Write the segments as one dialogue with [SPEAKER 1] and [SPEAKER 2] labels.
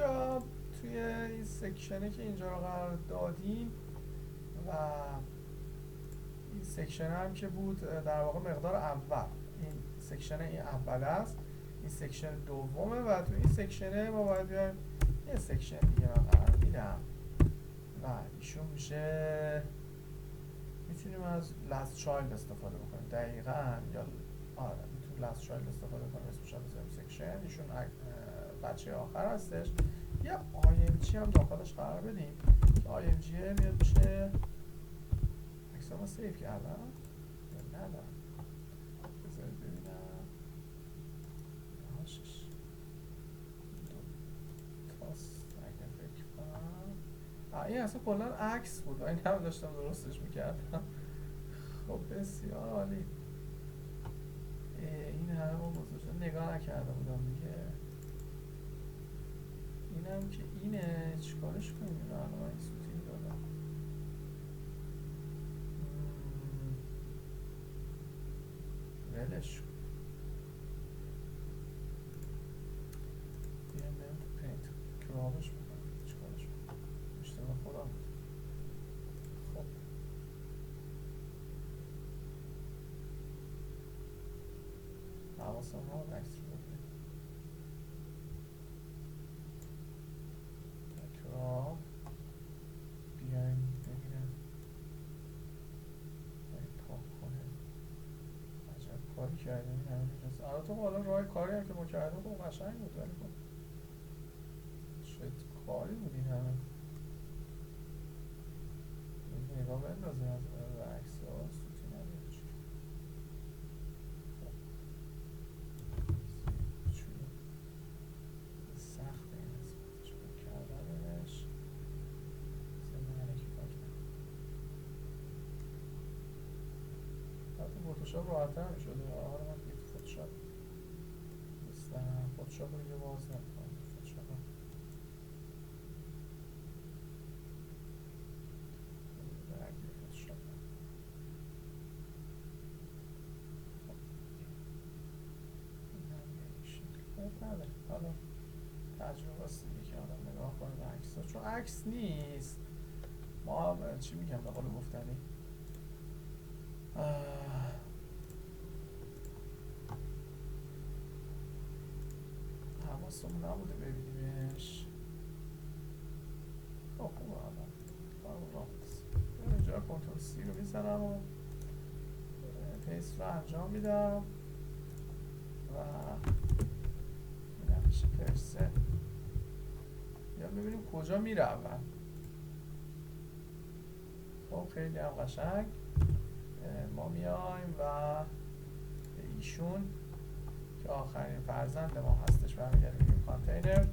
[SPEAKER 1] اینجا توی این سکشنه که اینجا رو قرار دادیم و این سکشن هم که بود در واقع مقدار اول، این سکشن این اول است، این سکشن دومه و تو این سکشنه ما باید بیایم یه سکشن دیگه من قرار میدم و ایشون میشه، میتونیم از last child استفاده بکنیم دقیقاً، یا آره میتونیم last child استفاده کنیم، اسمش هم بذاریم سکشن، ایشون بچه آخر هستش. یه IMG هم داخلش قرار بدیم که IMG میاد میشه اکسا ما سیف کردم یا ندارم، بذارید ببینم هاشش دو تاست اگر فکر کنم این اصلا کلن عکس بود و این هم داشتم درستش میکردم. خب بسیار عالی، این همه ما گذاشتم نگاه نکرده بودم دیگه. اینم که اینه چیکارش کنیم، اینو الان این سوتین دادم ولش کن، بیایم بریم تو پینت کرابش بکنم، چیکارش بکنم، اشتباه خودم بود. خب حواسم ها عکس رو بکنیم کراب، بیایم ببینم پاک کنه، عجب کاری کردیم این همه میرسه. البته حالا راه کاری هم که ما کردیم خب قشنگ بود، ولی خب چه کاری بود این همه، نگاه بندازیم از عکس ها سوتی نداره چی سخت این قسمتش رو کردنش، زمینه که پاک نکنم. حتی فوتوشاپ راحت‌تر می‌شده، آره من دیگه تو فوتوشاپ نیستم، فوتوشاپ رو دیگه باز نمی‌کنم، فوتوشاپ رو درگیر فوتوشاپ این هم یه این شکل نداره. حالا تجربه است دیگه که آدم نگاه کنه به عکس ها، چون عکس نیست ما چی میگم به قول گفتنی حواسمون نبوده ببینیمش. خب خوبه الان کارمون راه هست. اینجا کنترل سی رو میزنم و پیست رو انجام میدم و اینم میشه پرسه، یا ببینیم کجا میره اول. خب خیلی هم قشنگ ما میایم و به ایشون که آخرین فرزند ما هستش برمیگردیم میگیم کانتینر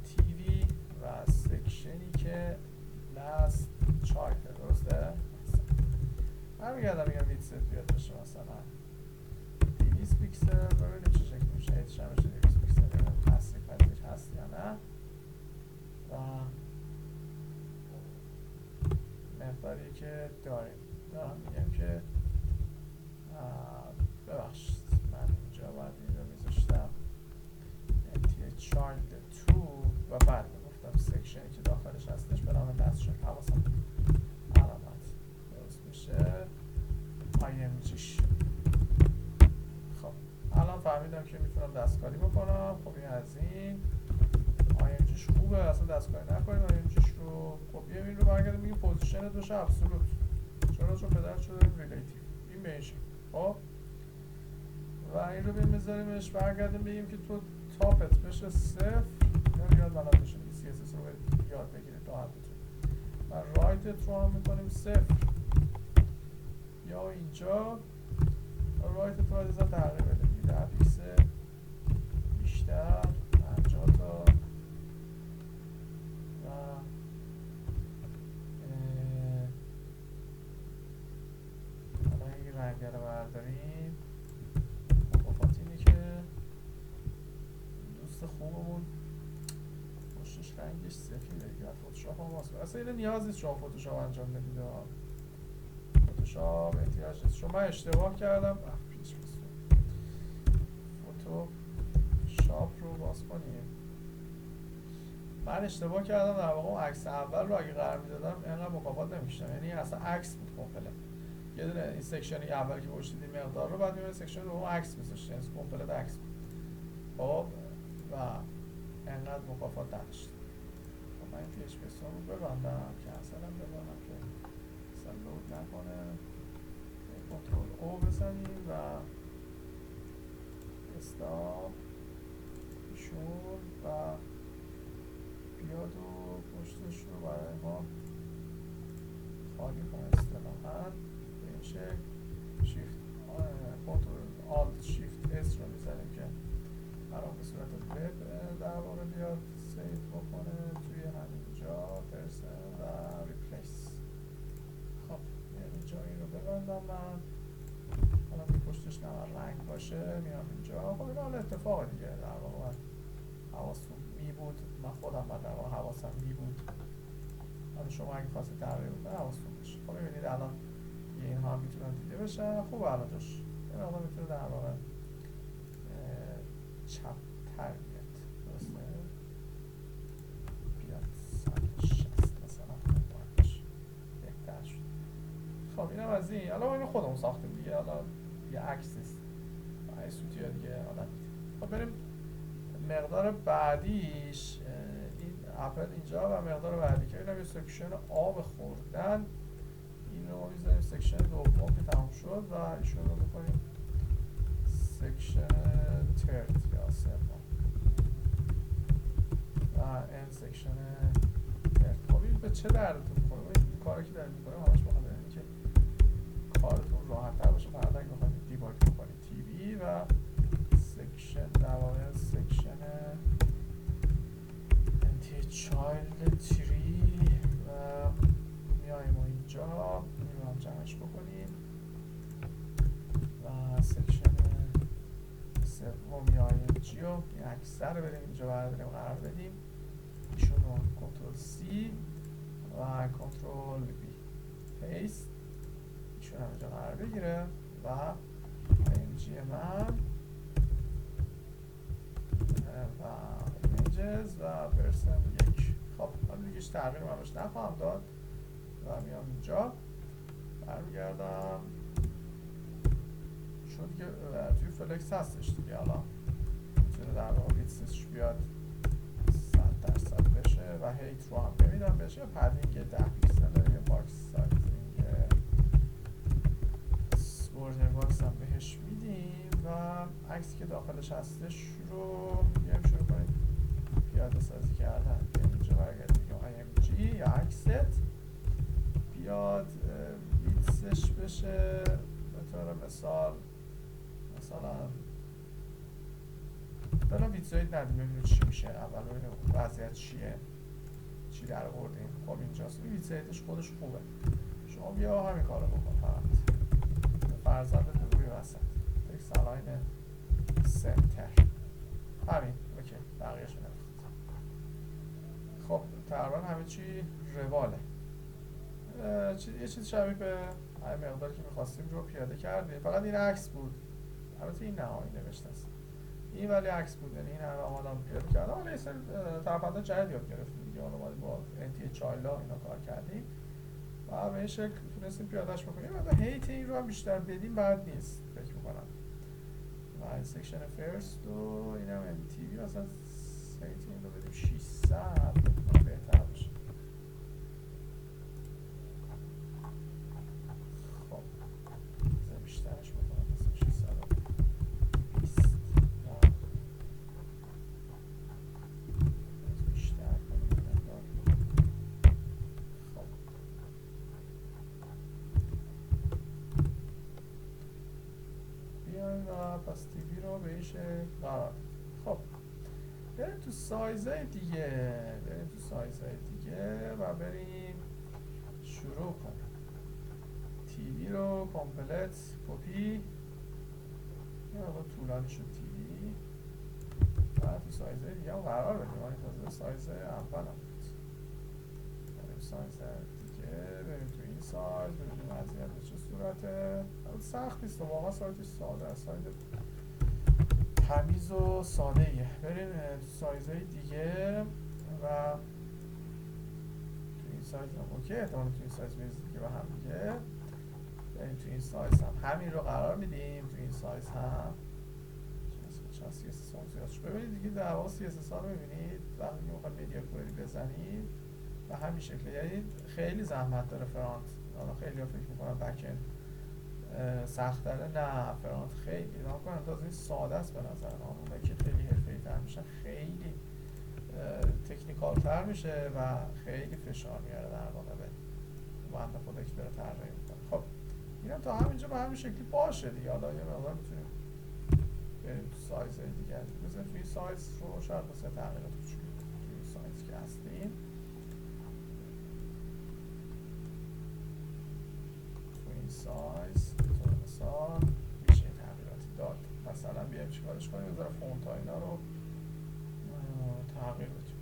[SPEAKER 1] تیوی و سکشنی که لاست چایلد، درسته؟ برمیگردم میگم ویدست بیاد باشه مثلا 200 پیکسل، ببینیم چه شکل میشه، هیچ هم میشه 200 پیکسل، ببینیم تصریف پذیر هست یا نه و مقداری که دارم میگم که ببخشید من اینجا باید این رو میذاشتم empty child 2 و بعد گفتم سکشنی که داخلش هستش به نام دست شد، حواسم علامت درست میشه IMGش. خب الان فهمیدم که میتونم دستکاری بکنم. خب این از این IMGش خوبه، اصلا دستکاری نکنید IMGش رو. خب این رو برگردیم میگیم پوزیشن دوشه ابسولوت، چون پدر شده ریلیتیو، این به این شکل. خب و این رو بمیذاریمش برگردیم بگیم که تو تاپت بشه 0 یا یاد بلد بشه CSS رو یاد بگیرید تا حدتون و رایتت رو هم میکنیم 0 یا اینجا رایتت رو از این تغییر بدیم 10 پیکسل بیشتر 50 تا و حالا این رنگه رو برداریم. مخافات اینه که دوست خوبمون پشتش رنگش سفیده دیگه، فوتوشاپ هم واسه اصلا اینه نیاز نیست شما فوتوشاپ انجام بدید، فوتوشاپ احتیاج نیست. چون من اشتباه کردم پیش فوتوشاپ رو باز کنیم من اشتباه کردم در واقع اون عکس اول رو اگه قرار میدادم اینقدر مکافات نمیشتم، یعنی اصلا عکس بود کامپلت. یه دونه این سکشن اول که گوش دیدیم مقدار رو، بعد میاد سکشن دوم عکس میذاشت، یعنی کامپلت عکس بود. خب و اینقدر مکافات نداشت. خب من این پی اچ پی رو ببندم که اصلا ببندم که اصلا لود نکنه. کنترل او بزنیم و استاپ ایشون و بیاد و پشتش رو برای ما خالی کنه اصطلاحاً به این شکل. شیفت کنترل آلت شیفت اس رو میزنیم که برام به صورت وب در واقع بیاد سیو بکنه توی همینجا پرسن و ریپلیس. خب اینجا این رو ببندم من. حالا که پشتش نمار رنگ باشه میام اینجا. خب این حالا اتفاق دیگه در واقع حواستون می بود، من خودم در واقع حواسم می بود. حالا شما اگه خواستید تغییر بکنه حواستون باشه. خب ببینید الان اینها هم میتونن دیده بشن. خوب الان جاش این آقا میتونه در واقع چپ تر بیاد، درسته؟ بیاد 160 مثلا باید بهتر شد. خب اینم از این. حالا اینو خودمون ساختیم دیگه، حالا یه عکس نیست این سوتی ها دیگه آدم میده. خب بریم مقدار بعدیش. این اپل اینجا و مقدار بعدی که اینم یه سکشن آب خوردن. این رو میذاریم سکشن دوم که تموم شد و ایشون رو میکنیم سکشن ترد یا سوم و این سکشن ترد. خب این به چه دردتون میخوره؟ این کاری که دارید میکنیم همش بخواد اینه که کارتون راحت تر باشه. فردا اگه بخواید دیباگ بکنید تی وی و سکشن در واقع سکشن انتی چایلد تری و میایم و اینجا این رو هم جمعش بکنیم و سکشن سوم میایم جی و این اکثر رو بریم اینجا برداریم قرار بدیم. ایشون رو کنترل سی و کنترل بی پیست ایشون هم اینجا قرار بگیره و ام جی من و ایمیجز و پرسن یک. خب حالا دیگه تغییر من روش نخواهم داد و میام اینجا برمیگردم چون دیگه توی فلکس هستش دیگه. حالا میتونه در واقع بیتسش بیاد 100% بشه و هیت رو هم نمیدم بشه. پدینگ 10 پیکسل داره، یه باکس سایزینگ بوردر باکس هم بهش میدیم و عکسی که داخلش هستش رو میایم شروع کنیم پیاده سازی کردن. اینجا برگردیم IMG یا عکست بیاد بیتسش بشه به طور مثلا بلا بیتسایید ندیم ببینیم چی میشه. اول ببینیم وضعیت چیه، چی در آوردیم. خب اینجاست بیتسایدش خودش خوبه. شما بیا همین کارو بکن فقط فرزند روی وسط تکس الاین سنتر همین اوکی بقیه‌شو نمیخواد. خب تقریبا همه چی رواله. یه چیز شبیه به همین مقداری که میخواستیم رو پیاده کردیم. فقط این عکس بود، البته این نهایی نوشته است این ولی عکس بود، یعنی این همه آمادم پیاده کردم. حالا یه سری طرفندان جدید یاد گرفتیم دیگه. حالا با انتی چایلا اینا کار کردیم و به این شکل تونستیم پیادهش بکنیم. و هیت این رو هم بیشتر بدیم بعد نیست فکر میکنم. و این سکشن فرست و این هم تی وی اصلا هیت این رو بدیم 600 بهتر باشه. خب بیشترش بکنم مثلا 620 بیشتر کنیم. خب بیایم و پس تیوی رو به این شکل قرار. خب بریم تو سایزهای دیگه، و بریم شروع کنیم. تیوی رو کامپلت کپی یه مقدار طولانی شد تیوی و تو سایزهای دیگه هم قرار بدیم. این تازه سایز اول هم بود. بریم سایز دیگه، بریم تو این سایز ببینیم وضعیت به چه صورته. سخت نیست واقعا، سایزش ساده است، سایز تمیز و ساده ایه. بریم تو سایزهای دیگه و سایز هم اوکی، احتمال تو این سایز میرسید که به هم دیگه. بریم تو این سایز هم همین رو قرار میدیم، تو این سایز هم چند CSS هم زیاد شد. ببینید دیگه در واقع CSS ها رو میبینید وقتی که میخواد مدیا کوئری بزنید به همین شکل، یعنی خیلی زحمت داره فرانت. حالا خیلی ها فکر میکنن بک اند سخت داره، نه فرانت خیلی نام کنم تازه این ساده است به نظر من. اونایی که خیلی حرفه‌ای تر میشن خیلی تکنیکال تر میشه و خیلی فشار میاره در واقع به بنده خدا که داره طراحی میکنه. خب اینم تا همینجا به همین شکلی باشه دیگه. حالا یه مقدار میتونیم بریم تو سایز دیگر. بزنیم توی سایز رو شاید واسه تغییرات کوچولو توی سایز که هستیم توی این سایز به طور مثال میشه تغییراتی داد. مثلا بیایم چیکارش کنیم، بذار فونت ها اینا رو تغییر بدیم.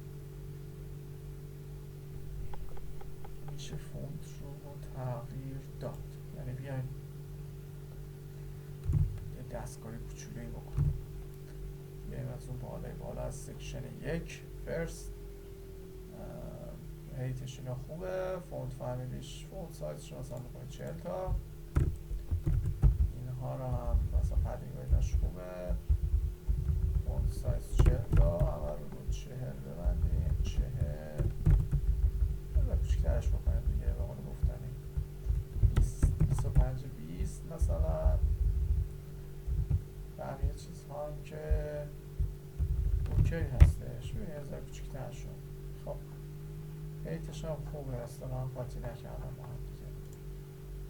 [SPEAKER 1] میشه فونت رو تغییر داد، یعنی بیایم یه دستکاری کوچولویی بکنیم. بیایم از اون بالا از سکشن 1 فرست هیتش اینا خوبه، فونت فامیلیش فونت سایزش رو مثلا بکنید 40 تا، اینها رو هم مثلا پدینگ و ایناش خوبه، فونت سایز 40 تا، همه رو 40 ببندیم، 40 و کوچکترش بکنیم دیگه به قول گفتنی 25 20 مثلا. بقیه چیزها هم که اوکی هستش. ببینید از کوچکتر شد. خب هیتش هم خوبه، اصلا هم قاطی نکردم با هم دیگه.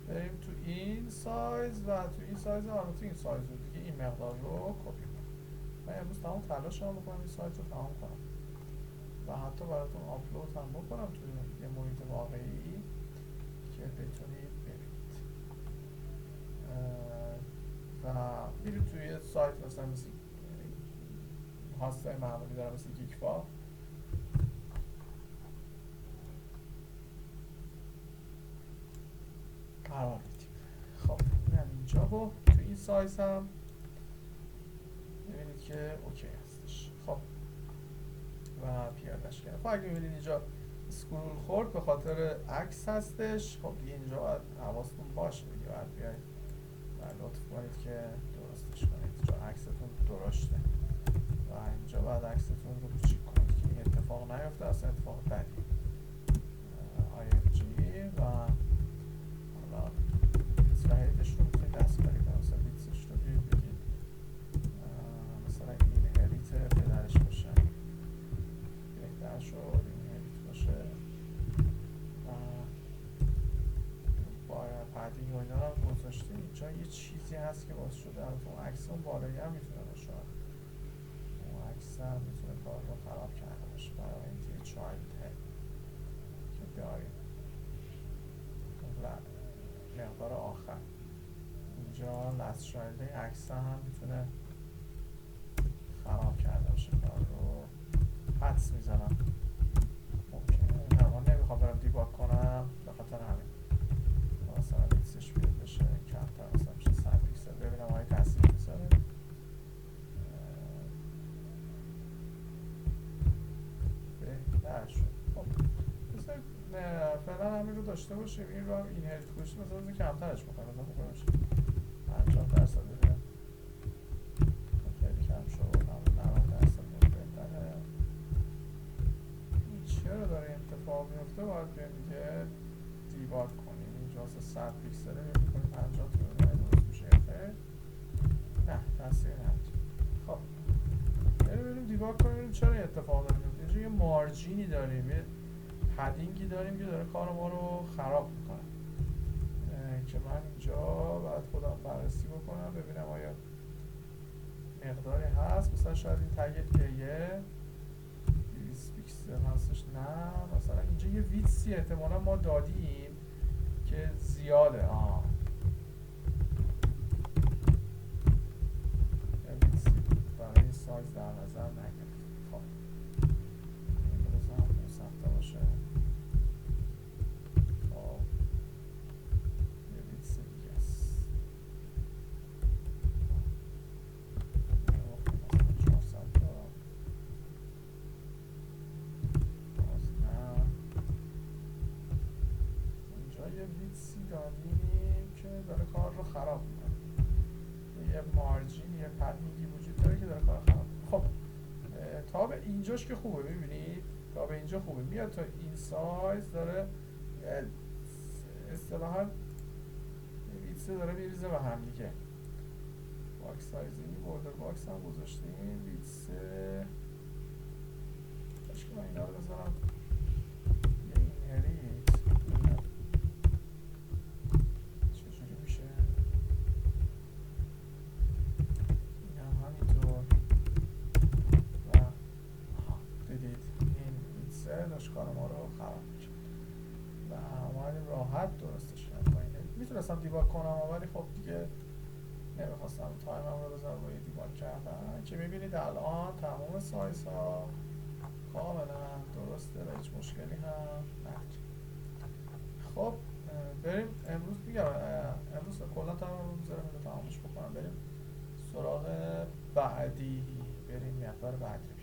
[SPEAKER 1] بریم تو این سایز و تو این سایز هم تو این سایز رو دیگه این مقدار رو کپی کنم. من امروز تمام تلاش هم بکنم این سایت رو تمام کنم و حتی براتون آپلود هم بکنم توی یه محیط واقعی که بتونید ببینید. و میرید توی سایت مثلا مثل هاستای معمولی دارم مثل گیکفا، قرار میدیم. خب اینم اینجا و تو این سایز هم میبینید که اوکی هستش. خب و پیادش کردم. خب اگه میبینید اینجا اسکرول خورد به خاطر عکس هستش. خب دیگه اینجا باید حواستون باشه دیگه، باید بیاید و لطف کنید که درستش کنید. اینجا عکستون درشته و اینجا باید عکستون رو کوچیک کنید که این اتفاق نیفته، اصلا اتفاق بدی. IMG و حالا بیتس و هیتش رو میتونید دست کاری کنید. مثلا بیتسش رو بگید مثلا این هریت پدرش باشه، بهتر شد این هریت باشه و باید پدینگ و اینا رو گذاشتیم. اینجا یه چیزی هست که باعث شده اون عکس اون بالایی هم میتونه باشه، اون عکس هم میتونه کار رو خراب کرده باشه. برای این توی چایلد هد که داریم مقدار آخر اینجا لست چایلد عکس هم میتونه خراب کرده باشه کار رو. حدس میزنم ممکنه من نمیخوام برم دیباگ کنم به خاطر همین مثلا بیتسش بیاد بشه کمتر، مثلا میشه 100 پیکسل. ببینم آیا تاثیر میذاره. بهتر شد. خب بذارید فعلا همین رو داشته باشیم. این رو هم این هریت گوشت مثلا بذارید کمترش بکنم، مثلا بکنمش 50% ببینم خیلی کم شد. 90% بهتره. چرا داره اتفاق میفته؟ باید بیایم دیگه دیباگ کنیم. اینجا واسه 100 پیکسله میکنیم 50 تا ببینیم درست میشه خیر. نه تاثیر نداره. خب بریم دیباگ کنیم چرا اتفاق داره میفته. اینجا یه مارجینی داریم، یه پدینگی داریم که داره کار ما رو خراب میکنه که من اینجا باید خودم بررسی بکنم ببینم آیا مقداری هست. مثلا شاید این تگ ایه 200 پیکسل هستش، نه مثلا اینجا یه ویتسی احتمالا ما دادیم که زیاده. یه ویتسی برای این سایز در نظر نگرفت. خب این بروز هم سخته باشه. خب یه ویتسی دیگه است مثلا 400 تا باز نه اینجاش که خوبه، ببینید تا به اینجا خوبه، میاد تا این سایز داره اصطلاحا ویتسه داره میریزه به هم دیگه. باکس سایزینگ بوردر باکس هم گذاشتیم، ویتسه که من اینا رو بذارم اینهریت چجوری میشه، این هم همینطور و دیدید این ویتسه داشت کار ما رو خراب میشه و اومدیم راحت درستش کردیم. میتونستم دیباگ کنم ولی خب دیگه نمیخواستم تایمم رو بذارم روی دیباگ کردن که میبینید الان تمام سایز ها کاملا درسته و هیچ مشکلی هم نداره. خب بریم امروز میگم امروز کلا تمام رو بذارم رو تمامش بکنم، بریم سراغ بعدی، بریم نفر بعدی.